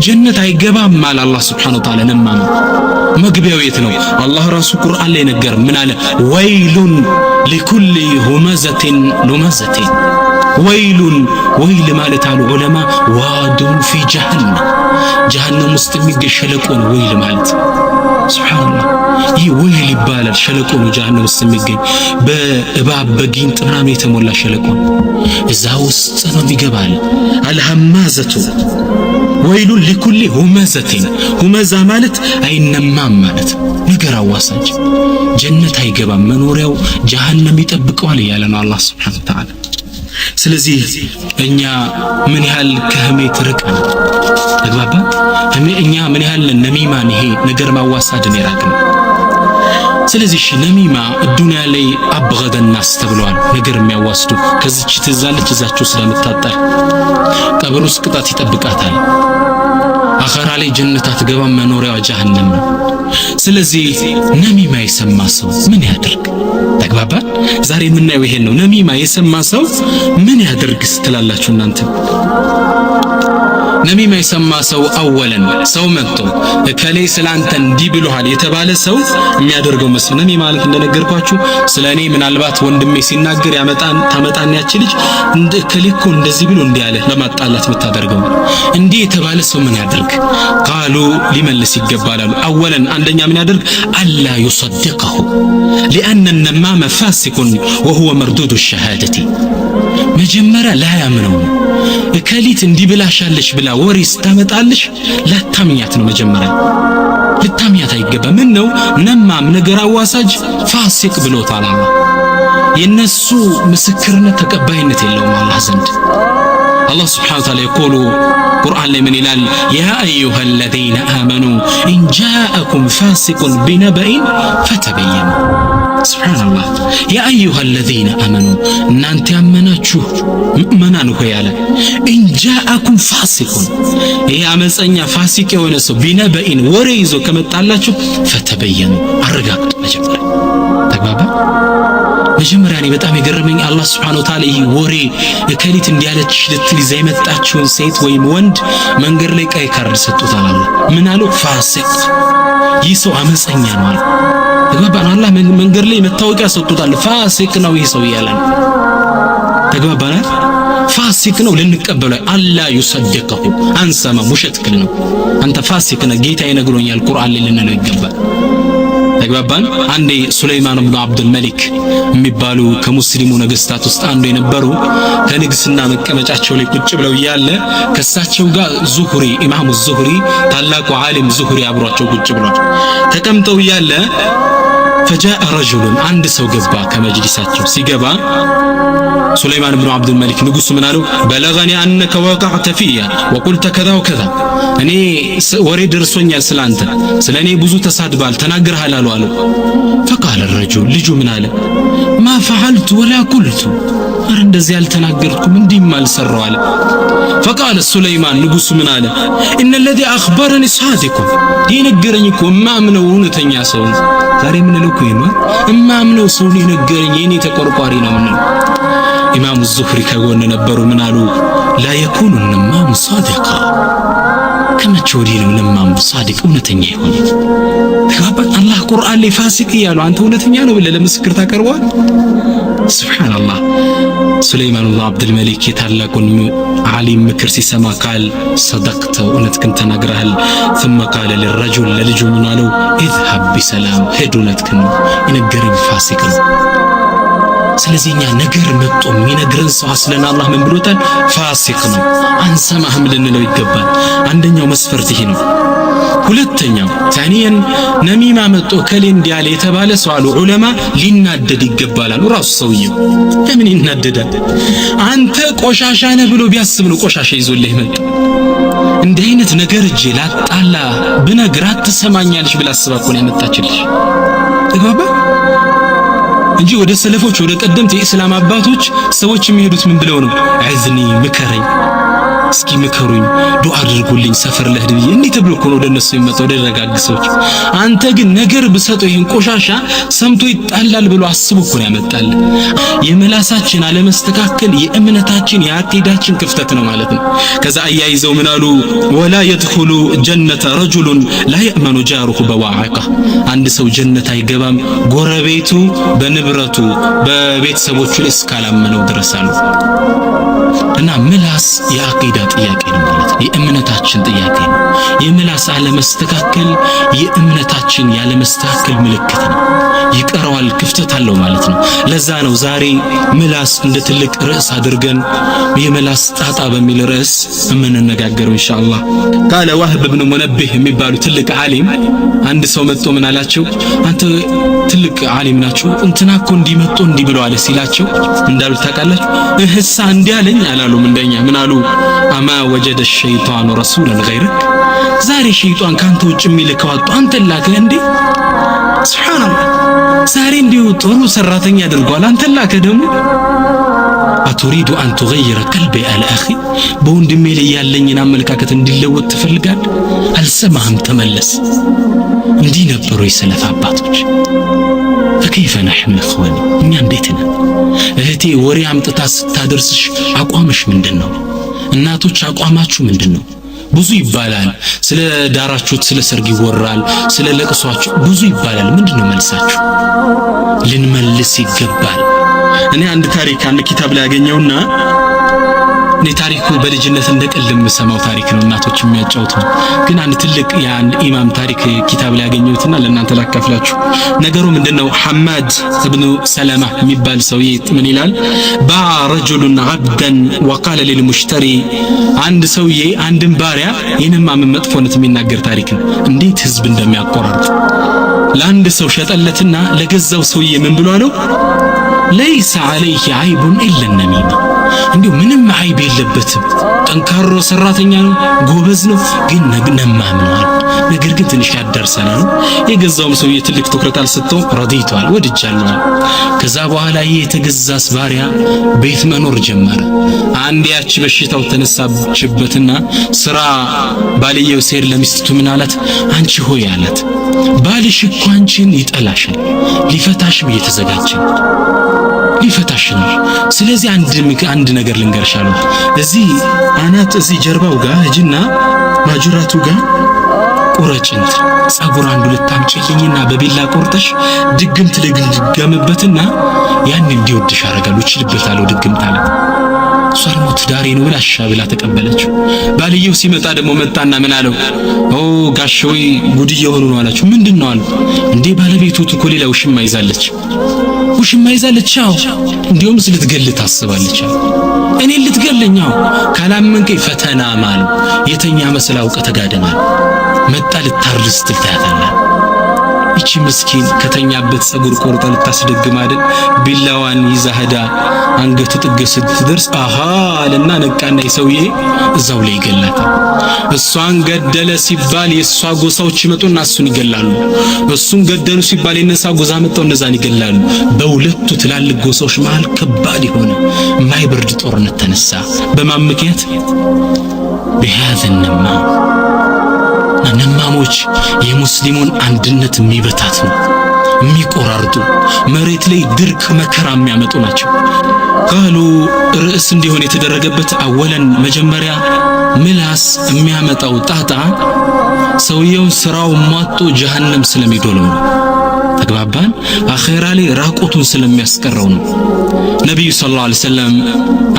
ጀነት አይገባም አለ አላህ ሱብሓነሁ ወተዓላ። ነማማ መግቢያው የት ነው? አላህ ራሱ ቁርአን ላይ ነገር ምን አለ? ወይሉን ሊኩሊ ሁመዘቲን ሉመዘቲን። ወይሉን ወይል ማለት አሉ ዑለማ ዋዱን ፊ ጀሃነም ውስጥ የሚገኝ ሸለቆ ነው ወይል ማለት። ሱብሃንአላህ ይህ ወይል ይባላል። ሸለቆ ነው ጀሃነም ውስጥ የሚገኝ በእባብ በጊንጥ ምናምን የተሞላ ሸለቆ ነው። እዛ ውስጥ ነው ይገባል። አልሐማዘቱ ወይሉን ሊኩሊ ሁመዘቲን። ሁመዛ ማለት አይነማም ማለት ነገር አዋሳጅ። ጀነት አይገባም መኖሪያው ጀሃነም ይጠብቀዋል እያለ ነው አላህ ሱብሓነሁ ወተዓላ። ስለዚህ እኛ ምን ያህል ከህሜት ርቀን ተግባባ እኛ ምን ያህል ነሚማን ይሄ ነገር ማዋሳድን ይራቅን። ስለዚህ ነሚማ ዱንያ ላይ አብገደ الناس ተብለዋል። ነገር የሚያዋስዱ ከዚች ትዛለች እዛቸው ስለምታጣል ቀብር ውስጥ ቅጣት ይጠብቃታል። አኸራ ላይ ጀነት አትገባም መኖሪያዋ ጀሃነም ነው። ስለዚህ ነሚማ የሰማ ሰው ምን ያድርግ? ተግባባ ዛሬ የምናየው ይሄን ነው። ነሚማ የሰማ ሰው ምን ያድርግ ስትላላችሁ እናንተ? ነሚማ የሰማ ሰው አወለን ሰው መጥቶ እከሌ ስላንተ እንዲህ ብሎሃል የተባለ ሰው የሚያደርገው መስሎ ነሚማ ማለት እንደነገርኳችሁ ስለኔ ምናልባት ወንድሜ ሲናገር ታመጣና ያቺ ልጅ እንደ እከሌ እኮ እንደዚህ ብሎ እንዲህ አለ ለማጣላት የምታደርገው እንዲህ የተባለ ሰው ምን ያድርግ? ቃሉ ሊመልስ ይገባላሉ። አወለን አንደኛ ምን ያድርግ? አላ ይصدقه لأن النمام فاسق وهو مردود الشهادة። መጀመሪያ ላያምነው እከሊት እንዲህ ብላሻለች ብላ ወሬ ስታመጣልሽ ላታምኛት ነው። መጀመሪያ ልታምኛት አይገባም። ምን ነው ነማም ነገር አዋሳጅ ፋሲቅ ብሎታል አላህ። የነሱ ምስክርነት ተቀባይነት የለውም አላህ ዘንድ። አላህ ሱብሓነሁ ወተዓላ ይቆሉ ቁርአን ላይ ምን ይላል? ያ አዩሃ الذين آمنوا إن جاءكم فاسق بنبأ فتبينوا። ሱብሃንአላህ ያ አዩሃ الذين آمنوا እናንተ ያመናችሁ ምእመናን ሆይ አለ إن جاءكم فاسق ይሄ አመፀኛ ፋሲቅ የሆነ ሰው ቢነበኢን ወሬ ይዞ ከመጣላችሁ ፈተበየኑ አረጋግጡ። መጀመሪያ ተግባባ። መጀመሪያ እኔ በጣም የገረመኝ አላህ ሱብሓነሁ ወተዓላ ይሄ ወሬ እከሊት እንዲያለች ልትል ይዛ የመጣችውን ሴት ወይም ወንድ መንገድ ላይ ቀይ ካርድ ሰጥቶታል አላህ። ምን አለው? ፋሲቅ ይህ ሰው አመፀኛ ነው አለ። ተግባባን? አላህ መንገድ ላይ መታወቂያ ሰጥቶታል። ፋሲቅ ነው ይህ ሰው እያለ ነው። ተግባባን? ፋሲቅ ነው ልንቀበለው አላ ይصدقه አንሰማም። ውሸትክል ነው አንተ ፋሲቅ ነህ ጌታ ይነግሮኛል ቁርአን ላይ ልንለው ይገባል። ተግባባን? አንዴ ሱለይማን ኢብኑ አብዱል መሊክ የሚባሉ ከሙስሊሙ ነገስታት ውስጥ አንዱ የነበሩ ከንግስና መቀመጫቸው ላይ ቁጭ ብለው እያለ ከሳቸው ጋር ዙሁሪ ኢማሙ ዙሁሪ ታላቁ ዓሊም ዙሁሪ አብሯቸው ቁጭ ብሏል። ተቀምጠው እያለ فجاء رجل አንድ ሰው ገባ ከመጅሊሳቸው። ሲገባ ሱለይማን ኢብኑ አብዱል መሊክ ንጉስ ምን አለው? በለገኒ አንከ ወቀዕተ ፊያ ወቁልተ ከዛ ወከዛ፣ እኔ ወሬ ደርሶኛል ስላንተ ስለኔ ብዙ ተሳድባል ተናግረሃል አለው። فقال الرجل ልጁ ምን አለ? ما فعلت ولا قلت አረ እንደዚህ አልተናገርኩም እንዲህም አልሰራው አለ። فقال سليمان ንጉስ ምን አለ? ان الذي اخبرني صادق ይነገረኝ እኮ ማምነው እውነተኛ ሰው ነው። ዛሬ ምን ልኩ ይኖር እማምነው ሰው ይነገረኝ የኔ ተቆርቋሪ ነው ምን። ኢማሙ ዙህሪ ከጎን ነበሩ። ምን አሉ? لا يكون النمام صادقا ከመቼ ወዲህ ነው ነማም صادق እውነተኛ ይሆን? ተግባባን? አላህ ቁርአን ላይ ፋሲቅ እያሉ አንተ እውነተኛ ነው ብለህ ለምስክር ታቀርበዋል? ሱብሃንአላህ። ሱለይማን ኢብኑ አብዱል መሊክ የታላቁን ዓሊም ምክር ሲሰማ ቃል صدقت እውነትህን ተናግረሃል። ثم قال للرجل ለልጁ ምን አለው? اذهب بسلام ሄድ እውነትህን የነገረኝ ፋሲቅ ነው። ስለዚህ እኛ ነገር መጥቶ የሚነግረን ሰው አስለን አላህ ምን ብሎታል? ፋሲቅ ነው አንሰማህም ልንለው ይገባል። አንደኛው መስፈርት ይሄ ነው። ሁለተኛው ታኒያን ነሚማ መጥቶ ከሌ እንዲያለ የተባለ ሰው አሉ ዑለማ ሊናደድ ይገባል። ራሱ ሰውየው ለምን ይናደዳል? አንተ ቆሻሻ ነህ ብሎ ቢያስብ ነው ቆሻሻ ይዞልህ መጣ። እንዲህ አይነት ነገር እጄ ላጣላ ብነግራት ትሰማኛለሽ ብላ አስባ እኮ ነው ያመጣችልሽ። ተግባባ እንጂ ወደ ሰለፎች ወደ ቀደምት የእስላም አባቶች ሰዎች የሚሄዱት ምን ብለው ነው? አዝኒ ምከረኝ እስኪ ምከሩኝ ዱዓ አድርጉልኝ ሰፈር ለህድ ብዬ እንዴት ብሎ እኮ ነው ወደ እነሱ የሚመጣው ደረጋግ ሰዎች። አንተ ግን ነገር ብሰጠው ይሄን ቆሻሻ ሰምቶ ይጣላል ብሎ አስቦ እኮ ነው ያመጣል። የምላሳችን አለመስተካከል የእምነታችን የአቂዳችን ክፍተት ነው ማለት ነው። ከዛ አያይዘው ምን አሉ? ወላ يدخل ጀነተ ረጁሉን ላ የእመኑ ጃሩሁ በዋዓቃ አንድ ሰው ጀነት አይገባም ጎረቤቱ በንብረቱ በቤተሰቦቹ ላይ እስካላመነው ድረስ አሉ። እና ምላስ የአቂዳ ጥያቄ ነው ማለት ነው። የእምነታችን ጥያቄ ነው። የምላስ አለመስተካከል የእምነታችን ያለመስተካከል ምልክት ነው። ይቀረዋል፣ ክፍተት አለው ማለት ነው። ለዛ ነው ዛሬ ምላስ እንደ ትልቅ ርዕስ አድርገን የምላስ ጣጣ በሚል ርዕስ የምንነጋገረው ኢንሻአላህ። ቃለ ዋህብ ብን ሙነቢህ የሚባሉ ትልቅ ዓሊም አንድ ሰው መጥቶ ምን አላቸው? አንተ ትልቅ ዓሊም ናችሁ እንትና እኮ እንዲመጡ እንዲህ ብለው አለ ሲላቸው እንዳሉ ታውቃላችሁ? እህሳ እንዲህ አለኝ አላሉም እንደኛ። ምን አሉ? አማ ወጀደ ሸይጣኑ ረሱላን ገይረክ ዛሬ ሸይጣን ካንተ ውጭ የሚልከው አጡ አንተን ላከ እንዴ? ሱብሃንአላህ ዛሬ እንዲሁ ጥሩ ሰራተኛ አድርጓል አንተን ላከ ደግሞ። አቱሪዱ አን ትገይረ ቀልቢ አለ አኺ በወንድሜ ላይ ያለኝን አመለካከት እንዲለወጥ ትፈልጋለህ? አልሰማህም ተመለስ። እንዲህ ነበሩ የሰለፍ አባቶች። ፈከይፈ ነሕኑ ኢኽዋኒ እኛ እንዴት ነን? እህቴ ወሬ አምጥታ ስታደርስሽ አቋምሽ ምንድነው? እናቶች አቋማችሁ ምንድነው? ብዙ ይባላል ስለ ዳራችሁት፣ ስለ ሰርግ ይወራል፣ ስለ ለቅሷችሁ ብዙ ይባላል። ምንድነው መልሳችሁ? ልንመልስ ይገባል። እኔ አንድ ታሪክ አንድ ኪታብ ላይ ያገኘውና እኔ ታሪኩ በልጅነት እንደቀልድ የምሰማው ታሪክ ነው እናቶች የሚያጫውቱ። ግን አንድ ትልቅ የአንድ ኢማም ታሪክ ኪታብ ላይ ያገኘሁትና ለእናንተ ላካፍላችሁ። ነገሩ ምንድነው? ሐማድ ኢብኑ ሰለማ የሚባል ሰውዬ ምን ይላል? ባዓ ረጁሉን ዐብደን ወቃለ ሊልሙሽተሪ አንድ ሰውዬ አንድን ባሪያ ይህንማ ምን መጥፎነት የሚናገር ታሪክ ነው። እንዴት ህዝብ እንደሚያቆራርጥ ለአንድ ሰው ሸጠለትና ለገዛው ሰውዬ ምን ብሎ አለው? ለይሰ ዐለይሂ ዐይቡን ኢለ ነሚማ እንዲሁ ምንም አይብ የለበትም። ጠንካራ ሰራተኛ ነው፣ ጎበዝ ነው፣ ግን ነማም ነው። ነገር ግን ትንሽ ያዳርሰናል። የገዛውም ሰውዬ ትልቅ ትኩረት አልሰጠው። ረዲቷል፣ ወድጃለሁ። ከዛ በኋላ የተገዛስ ባሪያ ቤት መኖር ጀመረ። አንድ ያቺ በሽታው ተነሳችበትና ስራ ባልየው ሴር ለሚስቱ ምን አላት? አንቺ ሆይ አላት፣ ባልሽ እኮ አንቺን ይጠላሻል፣ ሊፈታሽም እየተዘጋጀ ሊፈታሽ ነው። ስለዚህ አንድ ነገር ልንገርሽ አለው። እዚህ አናት እዚህ ጀርባው ጋር እጅና ማጁራቱ ጋር ቁረጭንት ጸጉር አንዱ ልታምጪልኝና በቢላ ቆርጠሽ ድግምት ልገምበትና ያን እንዲወድሽ አረጋለሁ እችልበታለሁ ድግምት አለ። እሷ ደግሞ ትዳሬ ነው ብላ እሺ ብላ ተቀበለችው። ባልየው ሲመጣ ደግሞ መጣና ምን አለው? ኦ ጋሽ ወይ ጉድ እየሆኑ ነው አላችሁ። ምንድነው አሉ። እንዴ ባለቤቱ እኮ ሌላ ውሽማ ይዛለች። ውሽማ ይዛለች? አዎ። እንዲያውም ልትገል ታስባለች። እኔ ልትገለኛው ካላመንከኝ ፈተና ማል የተኛ መስላ አውቀ ተጋደማል መጣ ልታርስ ትልታታለህ። ይቺ ምስኪን ከተኛበት ጸጉር ቆርጣ ልታስደግም አይደል ቢላዋን ይዛ ሄዳ አንገቱ ጥግ ስትደርስ አሃ አለና ነቃና የሰውዬ እዛው ላይ ይገላታል። እሷን ገደለ ሲባል የሷ ጎሳዎች ይመጡና እሱን ይገላሉ። እሱን ገደሉ ሲባል የነሳ ጎሳ መጣው እነዛን ይገላሉ። በሁለቱ ትላልቅ ጎሳዎች መሃል ከባድ የሆነ የማይበርድ ጦርነት ተነሳ። በማን ምክንያት? بهذا النمام ነማሞች የሙስሊሙን አንድነት የሚበታቱ የሚቆራርጡ መሬት ላይ ድርቅ መከራ የሚያመጡ ናቸው። ቃሉ ርዕስ እንዲሆን የተደረገበት አወለን መጀመሪያ ምላስ የሚያመጣው ጣጣ ሰውየው ስራው ማጥቶ ጀሃነም ስለሚዶለው ነው። ተግባባን? አኺራ ላይ ራቁቱን ስለሚያስቀረው ነው። ነብዩ ሰለላሁ ዐለይሂ ወሰለም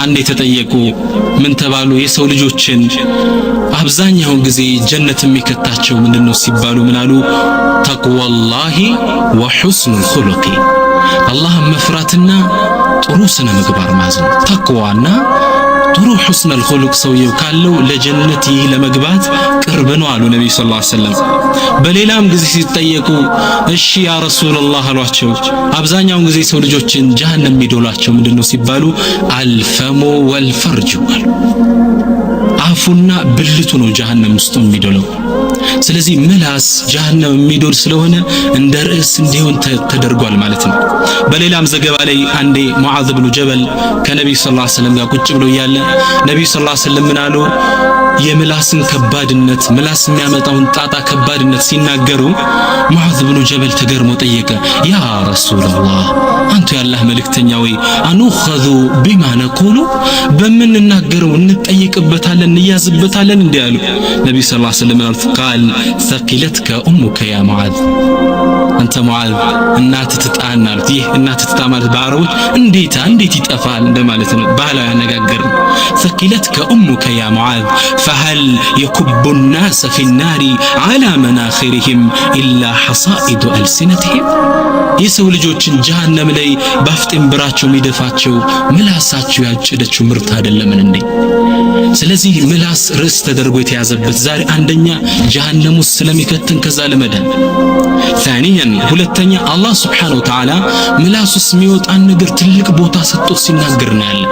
አንድ የተጠየቁ ምን ተባሉ? የሰው ልጆችን አብዛኛው ጊዜ ጀነት የሚከታቸው ምንድነው ሲባሉ ምን አሉ? ተቅዋላሂ ወሁስኑል ኹሉቂ አላህ መፍራትና ጥሩ ስነ ምግባር ማዝነው። ተቅዋና ጥሩ ሁስነል ኹሉቅ ሰውየው ካለው ለጀነት ይህ ለመግባት ቅርብ ነው አሉ ነብዩ ሰለላሁ ዐለይሂ ወሰለም። በሌላም ጊዜ ሲጠየቁ እሺ ያ ረሱላህ አሏቸው፣ አብዛኛውን ጊዜ ሰው ልጆችን ጀሃነም የሚዶላቸው ምንድነው ሲባሉ አልፈሙ ወልፈርጁ አፉና ብልቱ ነው ጀሃነም ውስጥ የሚዶለው። ስለዚህ ምላስ ጀሃነም የሚዶል ስለሆነ እንደ ርዕስ እንዲሆን ተደርጓል ማለት ነው። በሌላም ዘገባ ላይ አንዴ ሙዓዝ ብኑ ጀበል ከነብዩ ሰለላሁ ዐለይሂ ወሰለም ጋር ቁጭ ብሎ እያለ ነብዩ ሰለላሁ ዐለይሂ ወሰለም ምን አሉ? የምላስን ከባድነት ምላስ የሚያመጣውን ጣጣ ከባድነት ሲናገሩ ሙዓዝ ብኑ ጀበል ተገርሞ ጠየቀ፣ ያ ረሱላላህ አንተ ያላህ መልእክተኛ ወይ አንኹዙ ቢማ ነቁሉ በምንናገረው እንጠየቅበታለን እንያዝበታለን እንዴ አሉ። ነብዩ ሰለላሁ ዐለይሂ ወሰለም ቃል ሰቂለትከ ኡሙከ ያ ሙዓዝ አንተ ሙዓዝ እናት ትጣና አሉት። ይህ እናት ትጣ ማለት በአረቦች እንዴት ይጠፋል እንደማለት ነው። ባህላዊ አነጋገር ነው። ሰቂለትከ ኡሙከ ያ ሙዓዝ فهل يكب الناس في النار على مناخرهم إلا حصائد ألسنتهم የሰው ልጆችን ጀሃነም ላይ ባፍጤም ብራቸው የሚደፋቸው ምላሳቸው ያጨደችው ምርት አይደለምን እንዴ? ስለዚህ ምላስ ርዕስ ተደርጎ የተያዘበት ዛሬ አንደኛ ጀሃነም ውስጥ ስለሚከተን ከዛ ለመዳን፣ ثانيا ሁለተኛ አላህ Subhanahu Wa Ta'ala ምላስ ውስጥ የሚወጣን ነገር ትልቅ ቦታ ሰጥቶት ሲናገር ነው ያለ።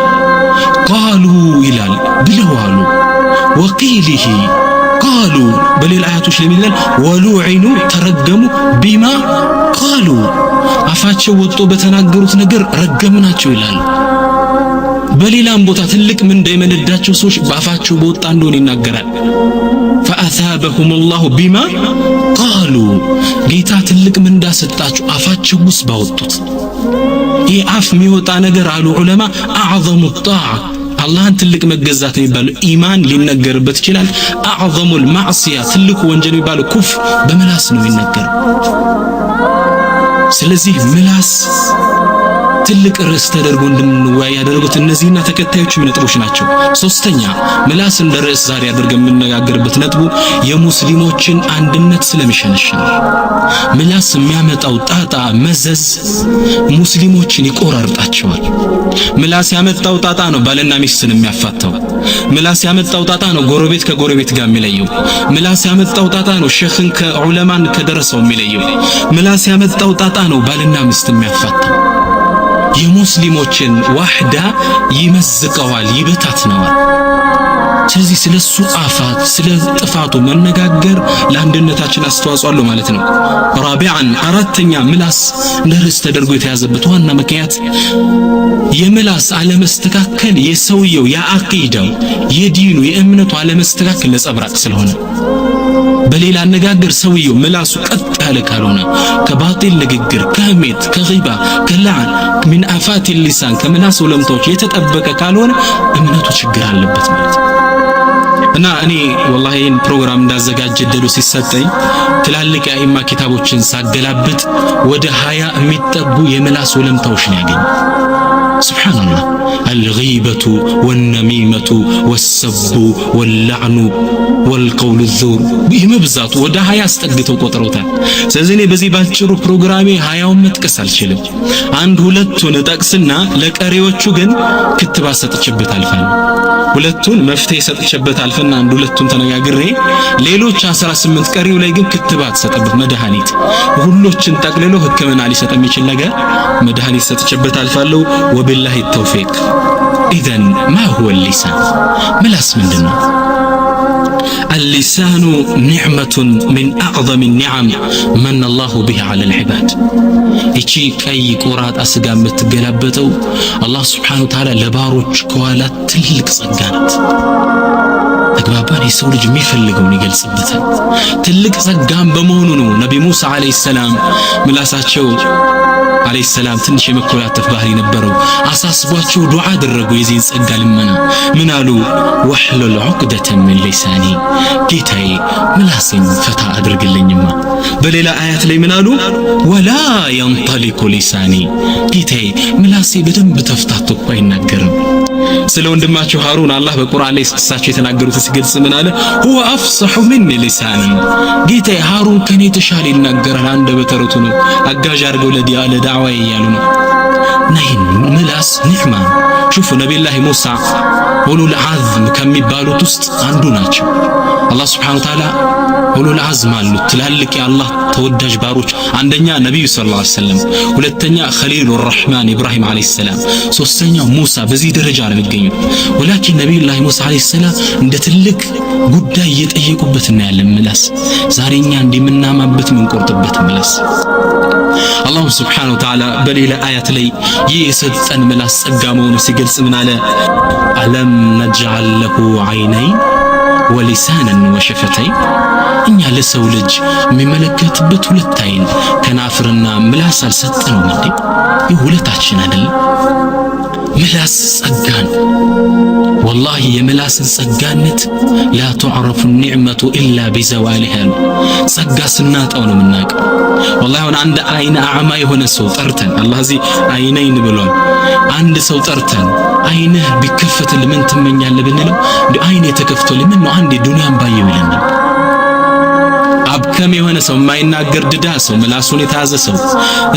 ቃሉ ይላል ብለዋሉ ወቂሊሂ ቃሉ በሌላ አያቶች ላይ ይላል ወሉዒኑ ተረገሙ ቢማ ቃሉ አፋቸው ወጥቶ በተናገሩት ነገር ረገምናቸው ይላል። በሌላም ቦታ ትልቅ ምንዳ የመነዳቸው ሰዎች በአፋቸው በወጣ እንደሆነ ይናገራል። ፈአሳበሁም الله ቢማ ቃሉ ጌታ ትልቅ ምንዳ ሰጣቸው አፋቸው ውስጥ ባወጡት። ይህ አፍ የሚወጣ ነገር አሉ ዑለማ አዕዘሙ ጣዓ አላህን ትልቅ መገዛት የሚባለው ኢማን ሊነገርበት ይችላል። አዕዘሙል ማዕሲያ ትልቁ ወንጀል የሚባለው ኩፍር በምላስ ነው የሚነገረው። ስለዚህ ምላስ ትልቅ ርዕስ ተደርጎ እንድንወያይ ያደረጉት እነዚህና ተከታዮቹ ነጥቦች ናቸው። ሶስተኛ ምላስ እንደ ርዕስ ዛሬ አድርገን የምንነጋገርበት ነጥቡ የሙስሊሞችን አንድነት ስለሚሸነሽን ምላስ የሚያመጣው ጣጣ መዘዝ ሙስሊሞችን ይቆራርጣቸዋል። ምላስ ያመጣው ጣጣ ነው ባልና ሚስትን የሚያፋታው። ምላስ ያመጣው ጣጣ ነው ጎረቤት ከጎረቤት ጋር የሚለየው። ምላስ ያመጣው ጣጣ ነው ሸኽን ከዑለማን ከደረሰው የሚለየው። ምላስ ያመጣው ጣጣ ነው ባልና ሚስት የሚያፋታው። የሙስሊሞችን ዋህዳ ይመዝቀዋል፣ ይበታትነዋል። ስለዚህ ስለሱ አፋት ስለ ጥፋቱ መነጋገር ለአንድነታችን አስተዋጽኦ አለው ማለት ነው። ራቢዓን አራተኛ ምላስ ለርዕስ ተደርጎ የተያዘበት ዋና ምክንያት የምላስ አለመስተካከል የሰውየው የአቂዳው የዲኑ የእምነቱ አለመስተካከል ነጸብራቅ ስለሆነ በሌላ አነጋገር ሰውየው ምላሱ ቀጥ ያለ ካልሆነ ከባጢል ንግግር ከህሜት ከጊባ ከላዕን ምን አፋት ሊሳን ከምላስ ወለምቶች የተጠበቀ ካልሆነ እምነቱ ችግር አለበት ማለት ነው። እና እኔ ወላሂ ይህን ፕሮግራም እንዳዘጋጀ እድሉ ሲሰጠኝ ትላልቅ የአኢማ ኪታቦችን ሳገላብጥ ወደ 20 የሚጠጉ የምላስ ወለምታዎች ነው ያገኘ። ሱብሃንአላህ الغيبة والنميمة والسب واللعن والقول الزور بمبزات ወደ 20 አስጠግተው ቆጥረውታል። ስለዚህ እኔ በዚህ ባጭሩ ፕሮግራሜ 20ውን መጥቀስ አልችልም። አንድ ሁለቱን ጠቅስና ለቀሪዎቹ ግን ክትባት ሰጥቼበት አልፋለሁ። ሁለቱን መፍትሄ ሰጥቼበት አልፈና አንድ ሁለቱን ተነጋግሬ ሌሎች 18 ቀሪው ላይ ግን ክትባት ሰጥበት መድኃኒት ሁሎችን ጠቅልሎ ህክምና ሊሰጥ የሚችል ነገር መድኃኒት ሰጥቼበት አልፋለሁ። ወቢላሂ ተውፊቅ። ኢዘን ማ ሁወ ሊሳን ምላስ ምንድነው? اللسان نعمة من أعظم النعم من الله بها على العباد እቺ ቀይ ቆራጥ አስጋ የምትገላበጠው አላህ Subhanahu Wa Ta'ala ለባሮች ከዋላ ትልቅ ጸጋ ናት። ተግባባን። የሰው ልጅ የሚፈልገውን ይገልጽበታል። ትልቅ ጸጋም በመሆኑ ነው ነብዩ ሙሳ አለይሂ ሰላም ምላሳቸው አለይሂ ሰላም ትንሽ የመኮላተፍ ባህሪ ነበረው። አሳስቧቸው ዱዓ አደረጉ የዚህን ጸጋ ልመና። ምን አሉ? ወህሉል ዑቅደተ ሚን ሊሳኒ ጌታዬ ምላሴን ፈታ አድርግልኝማ። በሌላ አያት ላይ ምን አሉ? ወላ ينطلق ሊሳኒ ጌታዬ ምላሴ በደንብ ተፍታቶ እኮ አይናገርም። ስለ ወንድማቸው ሃሩን አላህ በቁርአን ላይ እሳቸው የተናገሩት ሲገልጽ ምን አለ? هو افصح مني لسانا ጌታዬ ሃሩን ከኔ ተሻለ ይናገራል፣ አንደበተ ርቱዕ ነው፣ አጋዥ አድርገው ለዳዕዋ እያሉ ነው። ነይን ምላስ ኒዕማ። ሹፉ ነብዩላህ ሙሳ ኡሉል አዝም ከሚባሉት ውስጥ አንዱ ናቸው። አላህ ሱብሓነሁ ወተዓላ ኡሉል አዝም አሉ ትላልቅ የአላህ ተወዳጅ ባሮች አንደኛ ነብዩ ሰለላሁ ዐለይሂ ወሰለም ሁለተኛ ኸሊሉ ረህማን ኢብራሂም ዐለይሂ ሰላም ሶስተኛው ሙሳ በዚህ ደረጃ ነው የሚገኙት ወላኪን ነብዩላህ ሙሳ ዐለይሂ ሰላም እንደ ትልቅ ጉዳይ እየጠየቁበት እና ያለ ምላስ ዛሬኛ እንደምናማበት ምንቆርጥበት ምላስ አላህ ሱብሓነሁ ወተዓላ በሌላ አያት ላይ የሰጠን ምላስ ጸጋ መሆኑ ሲገልጽ ምን አለ አለም ነጅዐል ለሁ ዐይነይን ወሊሳነን ወሸፈተይን እኛ ለሰው ልጅ የሚመለከትበት ሁለት አይን ከናፍርና ምላስ አልሰጠነውም እንዴ ይሁለታችን አይደል ምላስ ጸጋን والله የምላስን ጸጋነት لا تعرف النعمة إلا بزوالها ጸጋ ስናጣው ነው የምናውቀው والله አሁን አንድ አይን አዕማ የሆነ ሰው ጠርተን አላህ እዚህ አይነይን ብሎን አንድ ሰው ጠርተን አይንህ ቢከፈትልህ ምን ትመኛለህ ብንለው እንደ አይኔ ተከፍቶልኝ ምን ነው አንዴ ዱንያን ባየው ይለናል አብከም የሆነ ሰው የማይናገር ድዳ ሰው ምላሱን የተያዘ ሰው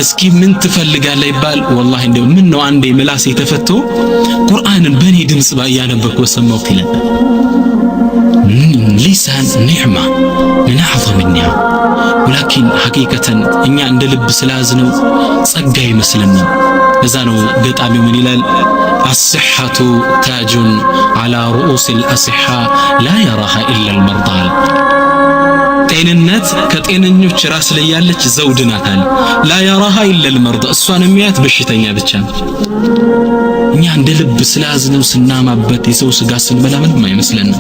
እስኪ ምን ትፈልጋለህ ይባል والله እንደው ምን ነው አንዴ ምላስ የተፈቶ ቁርአንን በኔ ድምጽ ባያነበብኩ ሰማሁት ይላል ሊሳን ኒዕማ من أعظم النعم ولكن حقيقة እኛ እንደ ልብ ስላዝነው ጸጋ ይመስልና እዛ ነው ገጣሚው ምን ይላል الصحة تاج على رؤوس الأصحاء لا يراها إلا المرضى ጤንነት ከጤነኞች ራስ ላይ ያለች ዘውድ ናት አለ لا يراها إلا المرضى እሷን የሚያት በሽተኛ ብቻ ነው እኛ እንደ ልብ ስላዝነው ስናማበት የሰው ስጋ ስንበላ ምንም አይመስለንም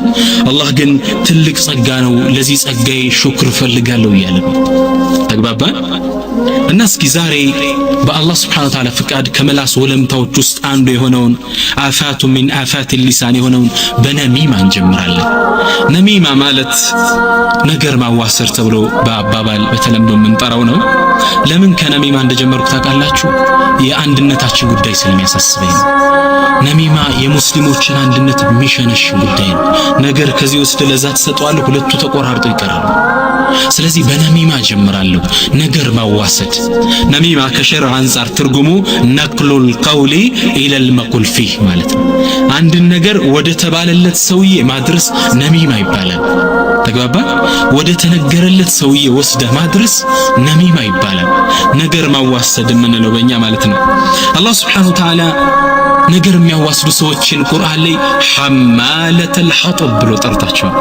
አላህ ግን ትልቅ ጸጋ ነው ለዚህ ጸጋዬ ሹክር ፈልጋለሁ ይላል ተግባባን እና እስኪ ዛሬ በአላህ Subhanahu Wa Ta'ala ፍቃድ ከመላስ ወለምታዎች ውስጥ አንዱ የሆነውን አፋቱ ሚን አፋት ሊሳን የሆነውን በነሚማ እንጀምራለን ነሚማ ማለት ነገር ማዋሰር ተብሎ በአባባል በተለምዶ የምንጠራው ነው ለምን ከነሚማ እንደጀመርኩ ታውቃላችሁ የአንድነታችን ጉዳይ ስለሚያሳስበኝ ነው ነሚማ የሙስሊሞችን አንድነት የሚሸነሽ ጉዳይ ነው ነገር ከዚህ ውስጥ ለዛ ተሰጧል ሁለቱ ተቆራርጠው ይቀራሉ ስለዚህ በነሚማ ጀምራለሁ ነገር ማዋሰድ ነሚማ ከሸርዕ አንፃር ትርጉሙ ነቅሉል ቀውሊ ኢለል መቁል ፊህ ማለት ነው አንድ ነገር ወደ ተባለለት ሰውዬ ማድረስ ነሚማ ይባላል ተግባባ ወደ ተነገረለት ሰውዬ ወስደ ማድረስ ነሚማ ይባላል ነገር ማዋሰድ ምንለው በእኛ ማለት ነው አላህ Subhanahu Wa Ta'ala ነገር የሚያዋስዱ ሰዎችን ቁርአን ላይ ሐማለተል ሐጠብ ብሎ ጠርታቸዋል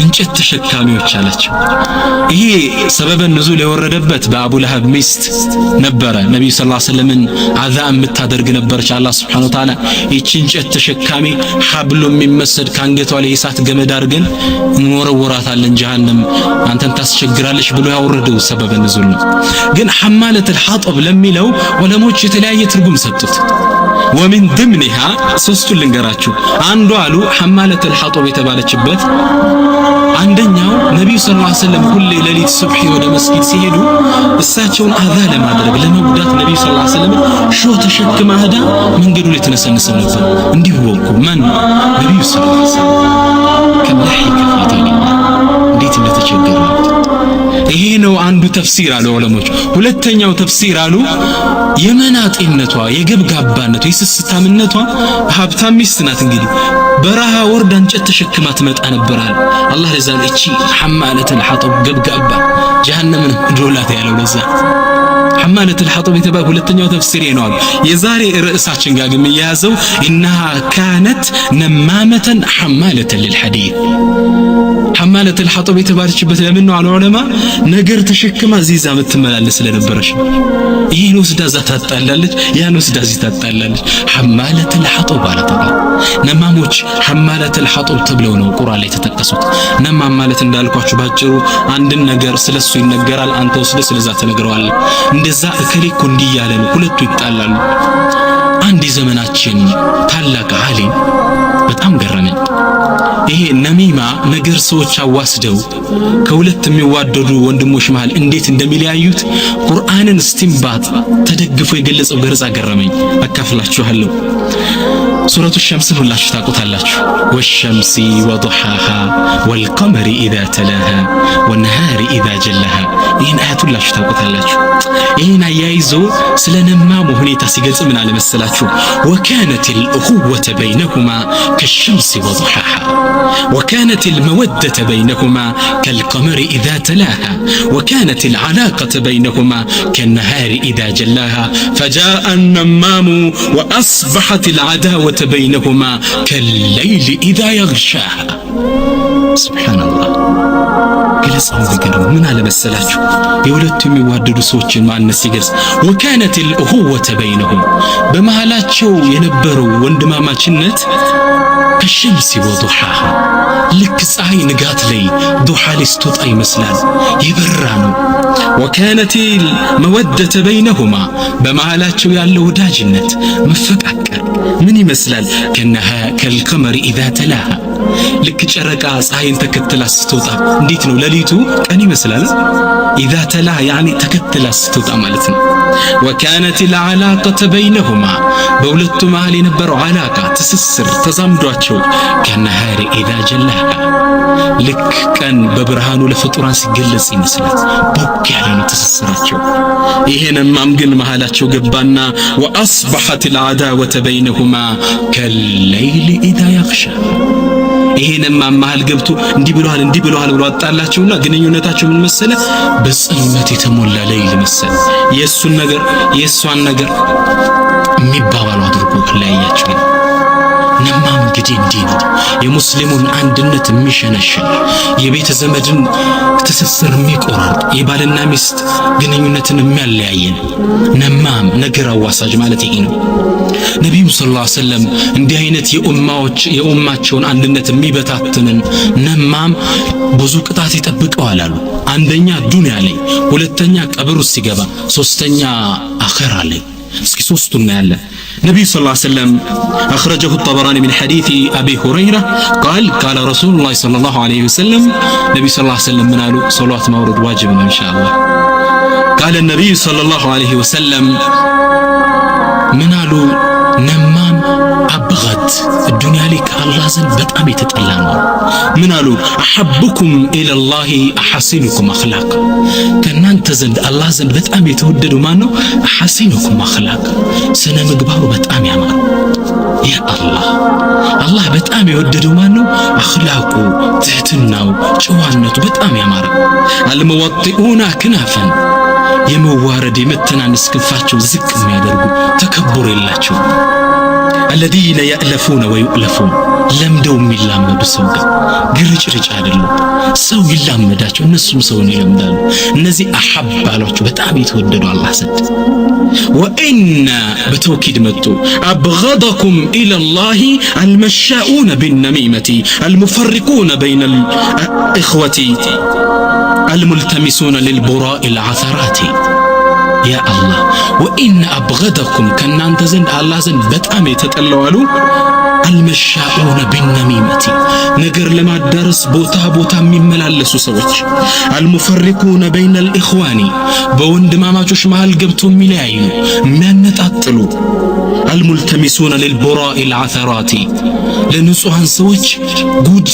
እንጨት ተሸካሚዎች አላቸው ይሄ ሰበበ ንዙል የወረደበት በአቡ ለሀብ ሚስት ነበረ ነብዩ ሰለላሁ ዐለይሂ ወሰለም አዛ የምታደርግ ነበረች አላህ Subhanahu Wa Ta'ala ይህች እንጨት ተሸካሚ ሐብሉ የሚመስል ካንገቷ ላይ እሳት ገመድ አድርገን እንወረወራታለን ጀሃነም አንተን ታስቸግራለች ብሎ ያወረደው ሰበበ ንዙል ነው ግን ሐማለተል ሐጠብ ለሚለው ዑለሞች የተለያየ ትርጉም ሰጡት ومن ضمنها ሶስቱን ልንገራችሁ አንዱ አሉ ሐማለተል ሐጠብ የተባለችበት አንደኛው ነብዩ ሰለላሁ ዐለይሂ ወሰለም ሁሌ ሌሊት ሱብሂ ወደ መስጊድ ሲሄዱ እሳቸውን አዛ ለማድረግ ለመጉዳት ነብዩ ሰለላሁ ዐለይሂ ወሰለም ሾህ ተሸክማ ሄዳ መንገዱ ላይ ተነሰነሰው ነበር እንዲሁ ወቁ ማን ነብዩ ሰለላሁ ዐለይሂ ወሰለም ከለህ ከፊተኝ እንዴት እንደተቸገሩ ይሄ ነው አንዱ ተፍሲር አሉ ዑለሞች ሁለተኛው ተፍሲር አሉ የመናጤነቷ የገብጋባነቷ የስስታምነቷ ሀብታም ሚስት ናት እንግዲህ በረሃ ወርዳ እንጨት ተሸክማ ትመጣ ነበር አለ አላህ ለዛን እቺ ሐማለተል ሐጠብ ገብጋባ ጀሃነምን ዶላት ያለው ለዛ ሐማለተል ሐጠብ የተባለ ሁለተኛው ተፍሲር ነው አሉ የዛሬ ርዕሳችን ጋር ግን ያዘው انها كانت نمامة حمالة للحديث ሐማለተል ሐጠብ የተባለችበት ለምን ነው አሉ ዑለማ ነገር ተሸክማ ዚዛ ምትመላለስ ስለነበረች ይሄን ወስዳ ዛታ ታጣላለች ያን ወስዳ ዚታ ታጣላለች ሐማለተል ሐጠብ ማለት ነው ነማሞች ሐማለተል ሐጠብ ተብለው ነው ቁርአን ላይ ተጠቀሱት ነማም ማለት እንዳልኳችሁ ባጭሩ አንድን ነገር ስለሱ ይነገራል አንተ ወስደ ስለዛ ተነግረዋለህ እንደዛ እከሌኮ እንዲያለ ነው ሁለቱ ይጣላሉ አንድ ዘመናችን ታላቅ ዓሊም በጣም ገረመኝ ይሄ ነሚማ ነገር ሰዎች አዋስደው ከሁለት የሚዋደዱ ወንድሞች መሃል እንዴት እንደሚለያዩት ቁርአንን እስቲንባጥ ተደግፎ የገለጸው ገርጻ ገረመኝ አካፍላችኋለሁ ሱረቱ ሸምስ ሁላችሁ ታውቁታላችሁ። ወሸምሲ ወዱሃሃ ወልቀመሪ ኢዛ ተላሃ ወነሃሪ ኢዛ ጀላሃ። ይህን አያት ሁላችሁ ታውቁታላችሁ። ይህን አያይዞ ስለ ነማሙ ሁኔታ ሲገልጽ ምን አለ መሰላችሁ? ወካነት ልእኹወተ በይነሁማ ከሸምሲ ወዱሃሃ ወካነት ልመወደተ በይነሁማ ከልቀመሪ ኢዛ ተላሃ ወካነት ልዓላቀተ በይነሁማ ከነሃሪ ኢዛ ጀላሃ ፈጃአ ነማሙ ወአስበሐት ልዓዳወተ በይነሁማ ከለይሊ ኢዛ የግሻሃ። ሱብሓነላህ። ገለጻው ነገር ምን አለ መሰላችሁ? የሁለቱ የሚዋደዱ ሰዎችን ማንነት ሲገልጽ ወካነት ልእኹወተ በይነሁም በመሃላቸው የነበረው ወንድማማችነት ከሸምሲ ወዱሃሃ ልክ ፀሐይ ንጋት ላይ ዱሃ ላይ ስትወጣ ይመስላል፣ የበራ ነው። ወካነት መወደተ በይነሁማ በመሃላቸው ያለው ወዳጅነት መፈቃቀር ምን ይመስላል? ከልቀመሪ ኢዛ ተላሃ ልክ ጨረቃ ፀሐይን ተከትላ ስትወጣ እንዴት ነው ሌሊቱ ቀን ይመስላል። ኢዛ ተላሃ ያኒ ተከትላ ስትወጣ ማለት ነው። ወካነት العلاقة በይነሁማ በሁለቱ መሃል የነበረው አላቃ ትስስር ተዛምዷቸው ከነሃሪ ኢዛ ጀላሃ ልክ ቀን በብርሃኑ ለፍጡራን ሲገለጽ ይመስላል። ቦግ ያለ ነው ትስስራቸው። ይሄንማም ግን መሃላቸው ገባና ወአስበሐት العداوة በይነሁማ ከለይሊ ኢዛ የግሻ ይሄንማ መሃል ገብቶ እንዲህ ብለዋል ብሎ አጣላቸውና ግንኙነታቸው ምን መሰለ? በጽልመት የተሞላ ሌሊት መሰለ። የእሱን ነገር የእሷን ነገር የሚባባሉ አድርጎ ለያያቸው። ነማም እንግዲህ እንዲህ ነው የሙስሊሙን አንድነት የሚሸነሽን፣ የቤተ ዘመድን ትስስር የሚቆራርጥ፣ የባልና ሚስት ግንኙነትን የሚያለያየን ነማም ነገር አዋሳጅ ማለት ይሄ ነው። ነቢዩ ሰለላሁ ዐለይሂ ወሰለም እንዲህ አይነት የኡማቸውን አንድነት የሚበታትንን ነማም ብዙ ቅጣት ይጠብቀዋል አሉ። አንደኛ ዱንያ ላይ፣ ሁለተኛ ቀብር ውስጥ ሲገባ፣ ሶስተኛ አኺራ ላይ። እስኪ ሶስቱን እናያለን። ነቢዩ ሰለላሁ ዐለይሂ ወሰለም አኽረጀሁ الطبراني من حديث أبي هريرة قال رسول الله صلى الله عليه وسلم ነቢዩ ሰለላሁ ዐለይሂ ወሰለም ምን አሉ? ሶላዋት ማውረድ ዋጅብ ነው ኢንሻአላህ። قال النبي صلى الله عليه وسلم ምን አሉ? ነማም አብገድ ዱንያ ላይ ከአላህ ዘንድ በጣም የተጠላ ነው። ምን አሉ? አሐብኩም ኢለላሂ አሐሲኑኩም አኽላቅ ከእናንተ ዘንድ አላህ ዘንድ በጣም የተወደዱ ማን ነው? አሐሲኑኩም አኽላቅ ስነ ምግባሩ በጣም ያማረ። ያ አላህ በጣም የወደደው ማን ነው? አኽላቁ ትህትናው፣ ጨዋነቱ በጣም ያማረ። አልመወጢኡና ክናፈን የመዋረድ የመተናነስ ክንፋቸው ዝቅ የሚያደርጉ ተከቡር የላቸው። الذين يألفون ويؤلفون ለምደው የሚላመዱ ሰው ጋር ግርጭርጭ አይደለም። ሰው ይላመዳቸው፣ እነሱም ሰውን ይለምዳሉ። እነዚህ አሐብ አሏቸው በጣም የተወደዱ አላህ ዘንድ። ወኢነ በተውኪድ መጡ አብገደኩም ኢለላሂ አልመሻኡነ ቢነሚመቲ አልሙፈሪቁነ በይነ الإخوة الملتمسون للبراء العثرات ያ አላህ ወኢነ አብገደኩም ከእናንተ ዘንድ አላህ ዘንድ በጣም የተጠላዋሉ አልመሻኡነ ቢነሚመቲ ነገር ለማዳረስ ቦታ የሚመላለሱ ሰዎች፣ አልሙፈሪቁነ በይነ الإخوان በወንድማማቾች መሃል ገብቶ የሚለያዩ የሚያነጣጥሉ፣ አልሙልተሚሱነ للبراء العثرات ለንጹሃን ሰዎች ጉድ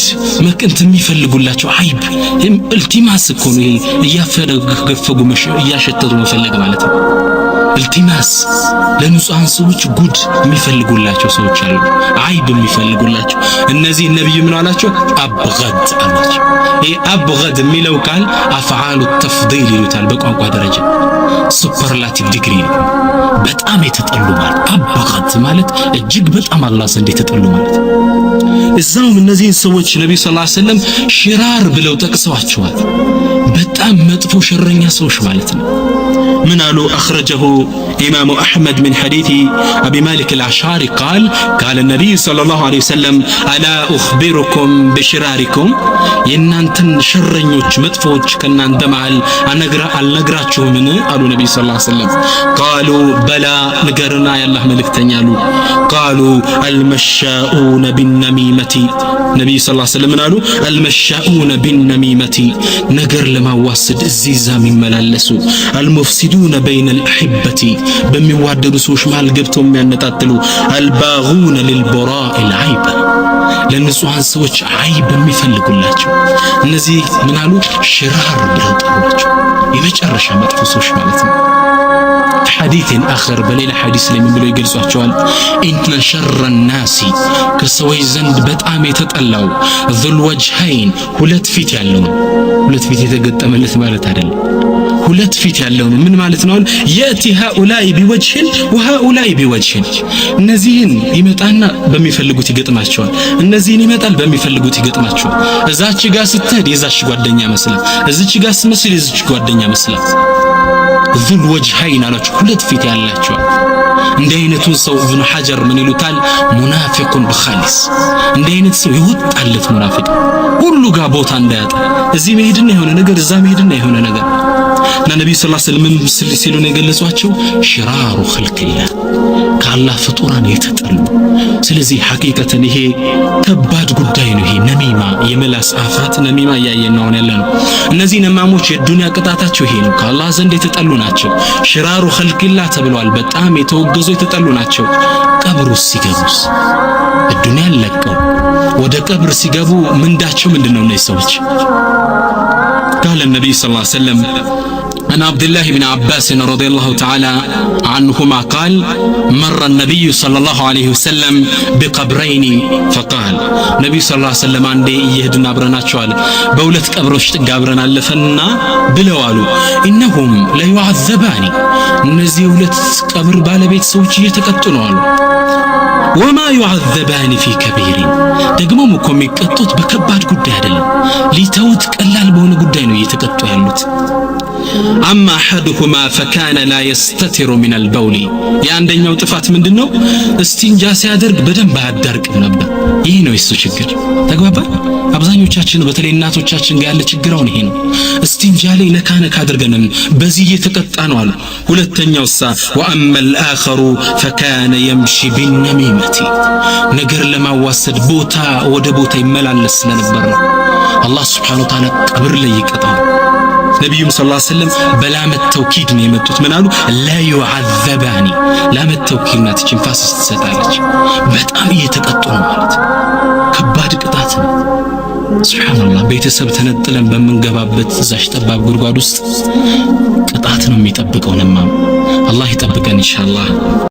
መቅንት የሚፈልጉላቸው አይብ ኢልቲማስ እኮ ነው። እያፈገፈጉ እያሸተቱ መፈለግ ማለት ነው። ኢልቲማስ ለንጹሃን ሰዎች ጉድ የሚፈልጉላቸው ሰዎች አሉ፣ አይብ የሚፈልጉላቸው። እነዚህ ነብዩ ምን አላቸው? አብገድ አላቸው። ይሄ አብገድ የሚለው ቃል አፍዓሉ ተፍዲል ይሉታል በቋንቋ ደረጃ ሱፐርላቲቭ ዲግሪ ነው። በጣም የተጠሉ ማለት አብገድ ማለት እጅግ በጣም አላህ ዘንድ የተጠሉ ማለት። እዛውም እነዚህን ሰዎች ነብዩ ሰለላሁ ዐለይሂ ወሰለም ሽራር ብለው ጠቅሰዋቸዋል። በጣም መጥፎ ሸረኛ ሰዎች ማለት ነው። من قالوا أخرجه إمام أحمد من حديث أبي مالك الأشعري قال النبي صلى الله عليه وسلم ألا أخبركم بشراركم ينانتن شرنيوش مدفوش كنان دمعل النقراتشو من قالوا النبي صلى الله عليه وسلم قالوا بلى نقرنا يا الله ملك تنيالو قالوا المشاؤون بالنميمة النبي صلى الله عليه وسلم قالوا المشاؤون بالنميمة نقر لما واسد الزيزا من ملالسو ወልሙፍሲዱነ በይነል አሕበቲ በሚዋደዱ ሰዎች መሃል ገብተው የሚያነጣጥሉ አልባጉነ ሊልበራኢል ዐይበ ለንጹሃን ሰዎች ዐይብ የሚፈልጉላቸው እነዚህ ምን አሉ ሽራር ብለው ጠሯቸው የመጨረሻ መጥፎ ሰዎች ማለት ነው حديث آخر بليل حديث لم يقولوا يجلسوا أحوال إن شر الناس كسوي زند بتأمي يتطلعوا ذو الوجهين ሁለት ፊት ያለው ሁለት ፊት የተገጠመለት ማለት አይደለም ሁለት ፊት ያለው ምን ማለት ነው يأتي هؤلاء بوجه وهؤلاء بوجه እነዚህን ይመጣና በሚፈልጉት ይገጥማቸዋል እነዚህን ይመጣል በሚፈልጉት ይገጥማቸዋል እዛች ጋር ስትሄድ የዛች ጓደኛ መስላት እዚች ጋር ስትመስል የዚች ጓደኛ መስላት ذو الوجهين አላችሁ ሁለት ፊት ያላቸው እንደ አይነቱን ሰው ኢብኑ ሐጀር ምን ይሉታል ሙናፊቁን በኻሊስ እንደ አይነት ሰው ይወጣለት ሙናፊቅ ሁሉ ጋር ቦታ እንዳያጣ እዚህ መሄድና የሆነ ነገር እዛ መሄድና የሆነ ነገር እና ነብዩ ሰለላሁ ዐለይሂ ወሰለም ሲሉ ነው የገለጿቸው ሽራሩ ኸልቅላህ ከአላህ ፍጡራን የተጠሉ ስለዚህ ሐቂቀተን ይሄ ከባድ ጉዳይ ነው ይሄ ነሚማ የመላስ አፋት ነሚማ ያየን ነው ያለነው እነዚህ ነማሞች የዱንያ ቅጣታቸው ይሄ ነው ከአላህ ዘንድ የተጠሉ ናቸው ሽራሩ ኸልቅላህ ተብለዋል በጣም የተወገዙ የተጠሉ ናቸው ቀብሩ ሲገቡስ ዱንያ ለቀው ወደ ቀብር ሲገቡ ምንዳቸው ምንድነው እነዚህ ሰዎች قال النبي صلى الله عليه وسلم عن عبد الله بن عباس رضي الله تعالى عنهما قال مر النبي صلى الله عليه وسلم بقبرين فقال نبي صلى الله عليه وسلم عندي يهدنا አብረናቸዋል በሁለት ቀብሮች ተጋብረን አለፈና ብለው አሉ انهم لا يعذبان እነዚህ ሁለት ቀብር ባለቤት ሰዎች እየተቀጡ ነው አሉ وما يعذبان في كبير ደግሞም እኮ የሚቀጡት በከባድ ጉዳይ አይደለም ሊተውት ቀላል በሆነ ጉዳይ ነው እየተቀጡ ያሉት أما أحدهما فكان لا يستتر من البول የአንደኛው ጥፋት ምንድነው እስቲንጃ ሲያደርግ በደንብ አያዳርቅም ነበር ይሄ ነው የሱ ችግር ተግባባ አብዛኞቻችን በተለይ እናቶቻችን ጋር ያለ ችግራው ይሄ ነው እስቲንጃ ላይ ነካነካ አድርገንም በዚህ እየተቀጣ ነው አሉ ሁለተኛውሳ وأما الآخر فكان يمشي بالنميمة ነገር ለማዋሰድ ቦታ ወደ ቦታ ይመላለስ ስለነበር ነው አላህ Subhanahu Wa Ta'ala ቀብር ላይ ይቀጣው ነብዩም ሰለላሁ ዐለይሂ ወሰለም በላመት ተውኪድ ነው የመጡት ምን አሉ ላ يعذبان ላመት ተውኪድ ናት ጭንፋስ ትሰጣለች በጣም እየተቀጡ ነው ማለት ከባድ ቅጣት ነው ሱብሃንአላህ ቤተሰብ ተነጥለን በመንገባበት ዛሽ ጠባብ ጉድጓድ ውስጥ ቅጣት ነው የሚጠብቀው ነማ አላህ ይጠብቀን ኢንሻአላህ